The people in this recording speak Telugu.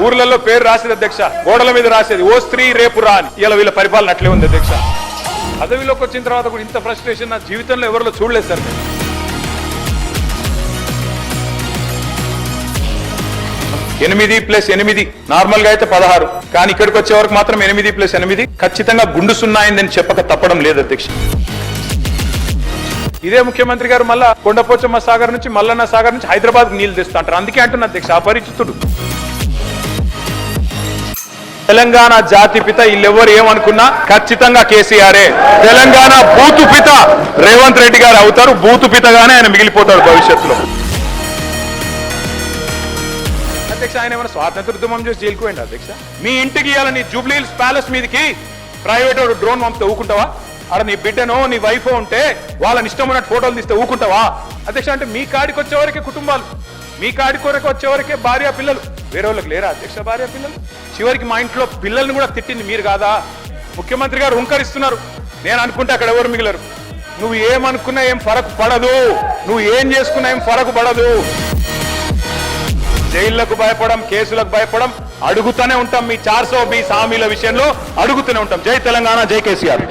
ఊర్లలో పేరు రాసేది అధ్యక్ష, గోడల మీద రాసేది ఓ స్త్రీ రేపు రా అని. ఇలా వీళ్ళ పరిపాలన అట్లే ఉంది అధ్యక్ష. పదవిలోకి వచ్చిన తర్వాత కూడా ఇంత ఫ్రస్ట్రేషన్ నా జీవితంలో ఎవరిలో చూడలేదు సార్. 8+8 నార్మల్ గా అయితే 16, కానీ ఇక్కడికి వచ్చే వరకు మాత్రం 8+8 ఖచ్చితంగా గుండు సున్నాయిందని చెప్పక తప్పడం లేదు అధ్యక్ష. ఇదే ముఖ్యమంత్రి గారు మళ్ళా కొండపోచమ్మ సాగర్ నుంచి మల్లన్న సాగర్ నుంచి హైదరాబాద్ నీళ్లు తెస్తా అంటారు. అందుకే అంటున్నా అధ్యక్ష, అపరిచితుడు. తెలంగాణ జాతి పిత వీళ్ళెవ్వరు ఏమనుకున్నా ఖచ్చితంగా కేసీఆరే. తెలంగాణ బూతు పిత రేవంత్ రెడ్డి గారు అవుతారు. బూతు పితగానే ఆయన మిగిలిపోతాడు భవిష్యత్తులో. అధ్యక్ష, ఆయన ఏమైనా స్వాతంత్ర ఉద్యమం చేసి జైలుకు పోయింది అధ్యక్ష? మీ ఇంటికి ఇవ్వాలని జూబ్లీ హిల్స్ ప్యాలెస్ మీదకి ప్రైవేట్ డ్రోన్ పంపితే ఊకుంటావా? ఆడ నీ బిడ్డనో నీ వైఫో ఉంటే వాళ్ళని ఇష్టం ఉన్నట్టు ఫోటోలు తీస్తే ఊకుంటావా అధ్యక్ష? అంటే మీ కాడికి వచ్చేవరకే కుటుంబాలు, మీ కాడి కొరకు వచ్చేవరకే భార్య పిల్లలు, వేరే వాళ్ళకి లేరా అధ్యక్ష భార్య పిల్లలు? చివరికి మా ఇంట్లో పిల్లల్ని కూడా తిట్టింది మీరు కాదా? ముఖ్యమంత్రి గారు హుంకరిస్తున్నారు. నేను అనుకుంటే అక్కడ ఎవరు మిగిలరు. నువ్వు ఏమనుకున్నా ఏం ఫరక్ పడదు, నువ్వు ఏం చేసుకున్నా ఏం ఫరక్ పడదు. జైళ్లకు భయపడం, కేసులకు భయపడం, అడుగుతూనే ఉంటాం. మీ 420 హామీల విషయంలో అడుగుతూనే ఉంటాం. జై తెలంగాణ, జై కేసీఆర్.